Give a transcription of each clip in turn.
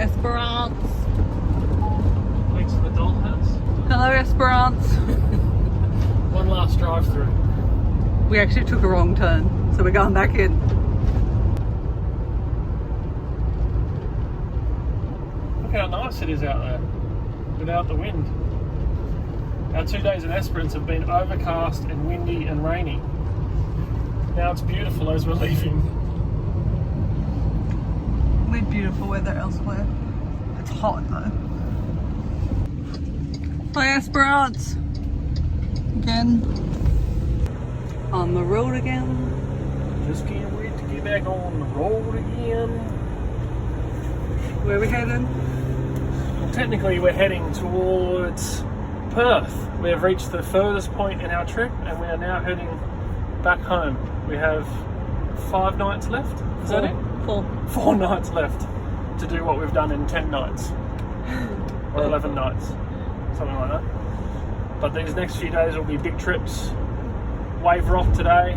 Esperance. Thanks to the dollhouse. Hello, Esperance. One last drive through. We actually took a wrong turn, so we're going back in. Look how nice it is out there without the wind. Our 2 days in Esperance have been overcast and windy and rainy. Now it's beautiful as we're leaving. We had beautiful weather elsewhere. It's hot though. Hi, Esperance. Again. On the road again. Just can't wait to get back on the road again. Where are we heading? Well, technically we're heading towards Perth. We have reached the furthest point in our trip and we are now heading back home. We have 5 nights left. Is that it? 4. 4 nights left to do what we've done in 10 nights. Or 11 nights. Something like that. But these next few days will be big trips. Wave Rock today.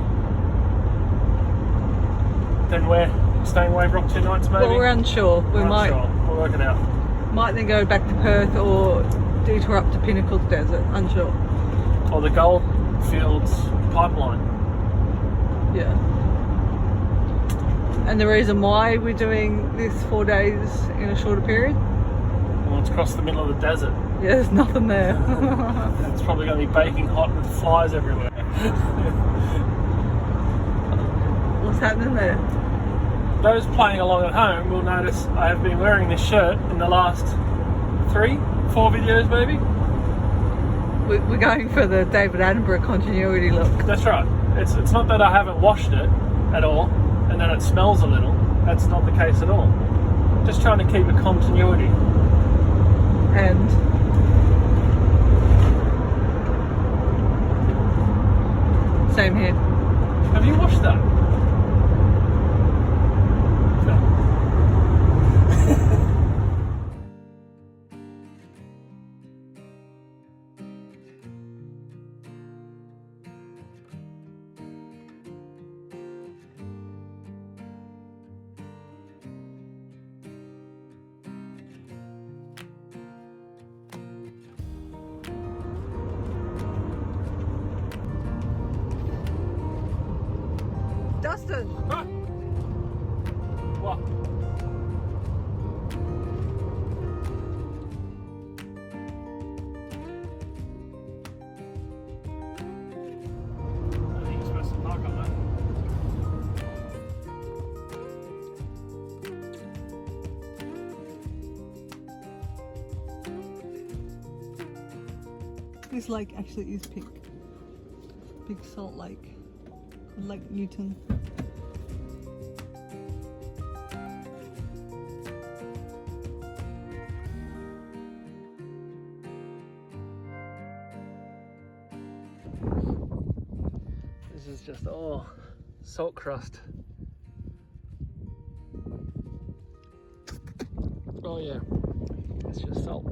Then we're staying Wave Rock 2 nights maybe. Well, we're unsure. We We're might unsure. We'll work it out. might then go back to Perth or detour up to Pinnacles Desert. Unsure. Or the Goldfields pipeline. Yeah. And the reason why we're doing this 4 days in a shorter period? Well, it's across the middle of the desert. Yeah, there's nothing there. It's probably going to be baking hot with flies everywhere. What's happening there? Those playing along at home will notice I have been wearing this shirt in the last 3-4 videos maybe. We're going for the David Attenborough continuity look. That's right. It's not that I haven't washed it at all and that it smells a little. That's not the case at all. Just trying to keep a continuity. And same here. Have you washed that? No. Dustin! Huh? What? I think you're supposed to park on that. This lake actually is pink. Big Salt Lake. Lake Newton. This is just all salt crust. Oh yeah, it's just salt.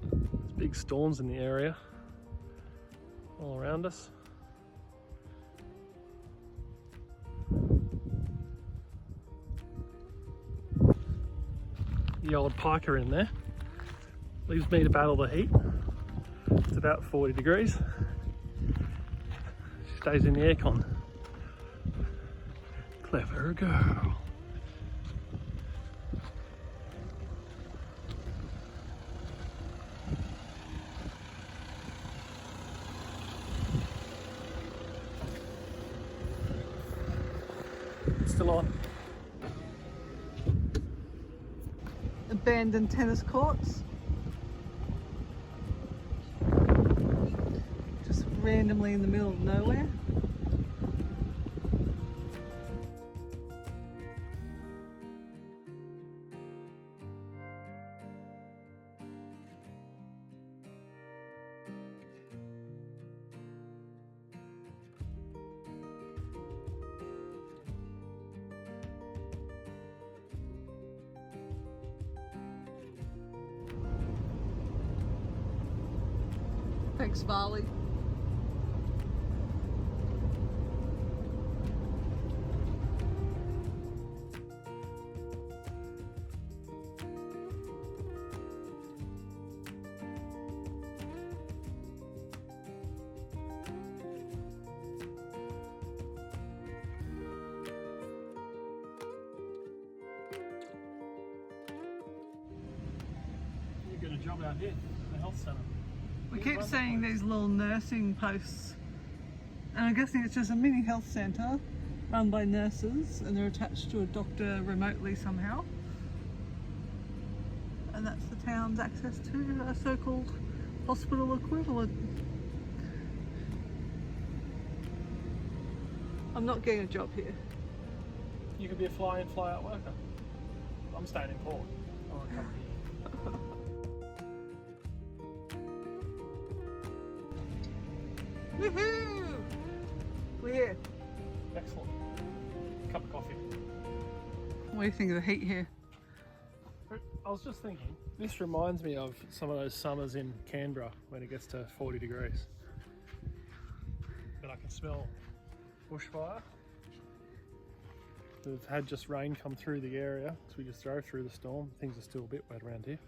There's big storms in the area all around us. The old piker in there leaves me to battle the heat. It's about 40 degrees. She stays in the aircon. Clever girl. It's still on. Abandoned tennis courts. Just randomly in the middle of nowhere. Thanks, Varley. a job out here, the health centre. We keep seeing these little nursing posts, and I'm guessing it's just a mini health centre run by nurses, and they're attached to a doctor remotely somehow. And that's the town's access to a so-called hospital equivalent. I'm not getting a job here. You could be a fly-in, fly-out worker. I'm staying in Port. I want to come here. Woohoo! We're here. Excellent. Cup of coffee. What do you think of the heat here? I was just thinking, this reminds me of some of those summers in Canberra when it gets to 40 degrees. But I can smell bushfire. We've had just rain come through the area, so we just drove through the storm. Things are still a bit wet around here.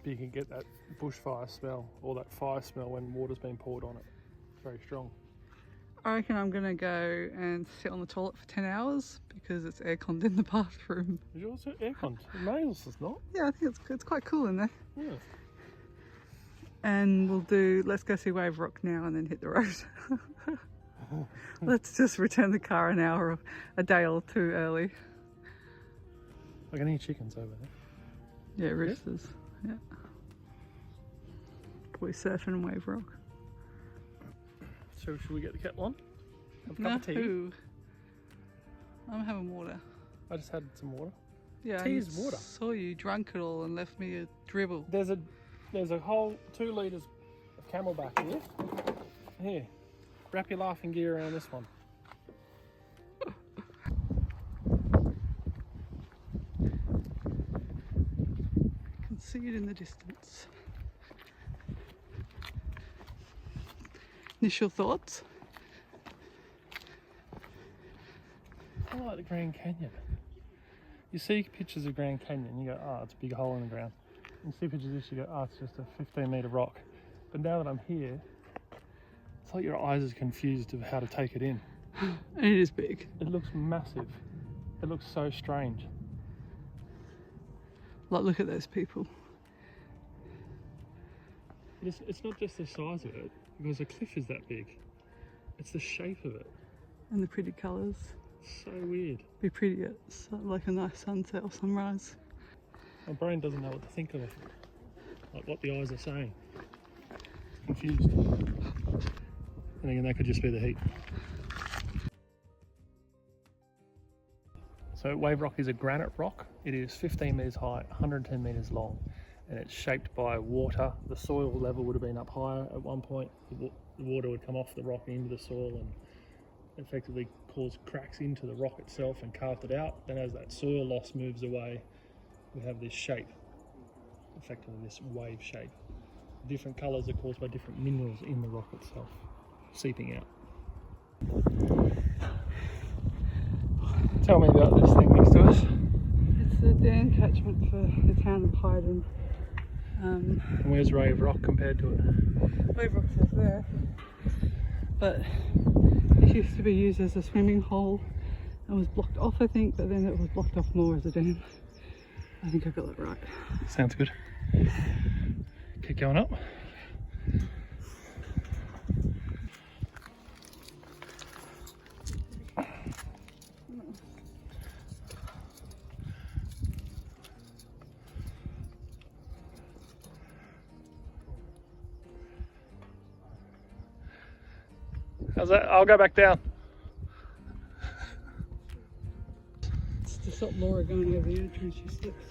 But you can get that bushfire smell, or that fire smell when water's been poured on it. It's very strong. I reckon I'm gonna go and sit on the toilet for 10 hours because it's air-conned in the bathroom. Is yours air-conned? Males is not. Yeah, I think it's quite cool in there. Yeah. And we'll do, let's go see Wave Rock now and then hit the road. Let's just return the car an hour, a day or two early. I can hear chickens over there. Yeah, roosters. Yeah. Probably surfing Wave Rock. So should we get the kettle on? Have a cup of tea? No. I'm having water. I just had some water. Yeah, Tea I is water. saw you drunk it all and left me a dribble. There's a whole 2 litres of Camelback here. Here, wrap your laughing gear around this one. Can see it in the distance. Initial thoughts? I like the Grand Canyon. You see pictures of Grand Canyon, you go, oh, it's a big hole in the ground. You see pictures of this, you go, oh, it's just a 15-metre rock. But now that I'm here, it's like your eyes are confused of how to take it in. And it is big. It looks massive. It looks so strange. Like, look at those people. It's not just the size of it, because the cliff is that big. It's the shape of it. And the pretty colours. It's so weird. Be pretty at like a nice sunset or sunrise. My brain doesn't know what to think of it. Like what the eyes are saying. It's confused. And again, that could just be the heat. So Wave Rock is a granite rock. It is 15 metres high, 110 metres long, and it's shaped by water. The soil level would have been up higher at one point. The water would come off the rock into the soil and effectively cause cracks into the rock itself and carved it out. Then as that soil loss moves away, we have this shape, effectively this wave shape. Different colours are caused by different minerals in the rock itself, seeping out. Tell me about this thing next to us. It's the dam catchment for the town of Hyden. And where's Wave Rock compared to it? Wave Rock's over there. But it used to be used as a swimming hole and was blocked off, I think, but then it was blocked off more as a dam. I think I got that right. Sounds good. Keep going up. How's that? I'll go back down. It's to stop Laura going over the edge when she slips.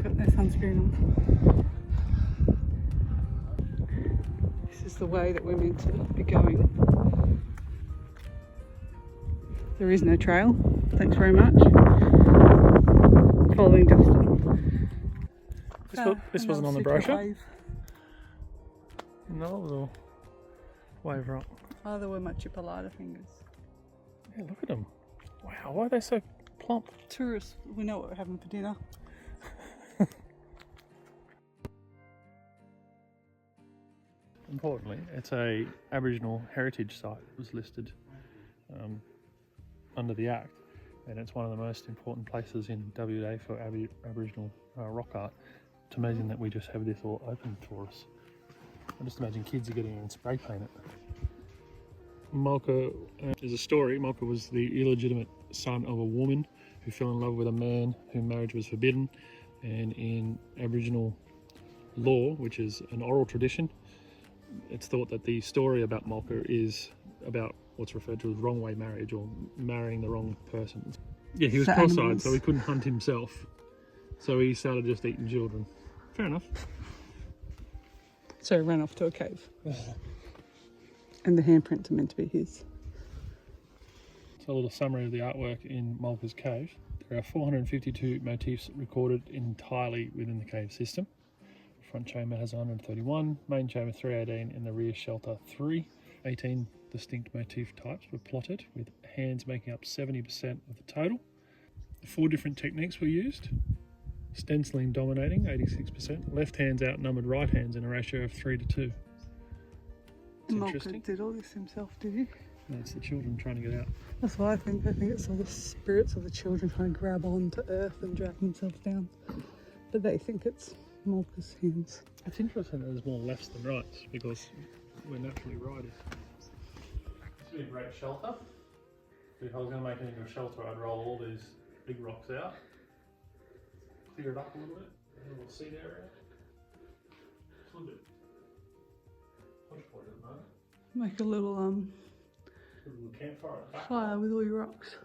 Got no sunscreen on. This is the way that we're meant to be going. There is no trail. Thanks very much. Following Justin. This wasn't on the brochure. No, little Wave Rock. Oh, there were my chipolata fingers. Yeah, look at them. Wow, why are they so plump? Tourists, we know what we're having for dinner. importantly, it's a Aboriginal heritage site. It was listed under the Act, and it's one of the most important places in WA for Aboriginal rock art. It's amazing that we just have this all open for us. I just imagine kids are getting in and spray paint it. Malka is a story. Malka was the illegitimate son of a woman who fell in love with a man whom marriage was forbidden, and in Aboriginal law, which is an oral tradition, it's thought that the story about Malka is about what's referred to as wrong way marriage, or marrying the wrong person. Yeah, he was cross-eyed, so he couldn't hunt himself, so he started just eating children. Fair enough. So he ran off to a cave. And the handprints are meant to be his. So a little summary of the artwork in Malka's cave. There are 452 motifs recorded entirely within the cave system. The front chamber has 131, main chamber 318, and the rear shelter 3. 18 distinct motif types were plotted, with hands making up 70% of the total. 4 different techniques were used. Stenciling dominating, 86%. Left hands outnumbered right hands in a ratio of 3 to 2. It's Malka interesting. did all this himself, did he? No, it's the children trying to get out. That's what I think. I think it's all the spirits of the children trying to grab on to earth and drag themselves down. But they think it's Malka's hands. It's interesting that there's more lefts than rights, because we're naturally riders. This would be a great shelter. If I was going to make it into a shelter, I'd roll all these big rocks out, clear it up a little bit, a little seat area. It's a little bit hodgepodge at the moment. Make a little A little campfire at the back. fire with all your rocks.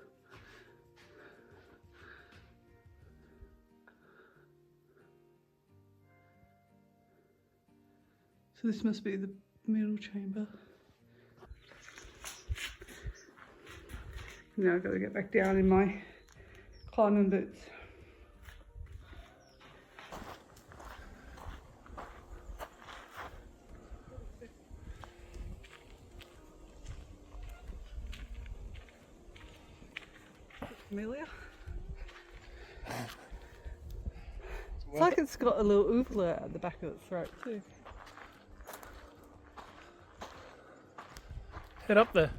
So this must be the middle chamber. Now I've got to get back down in my climbing boots. Familiar? It's like it's got a little ouvula at the back of its throat too. Head up there.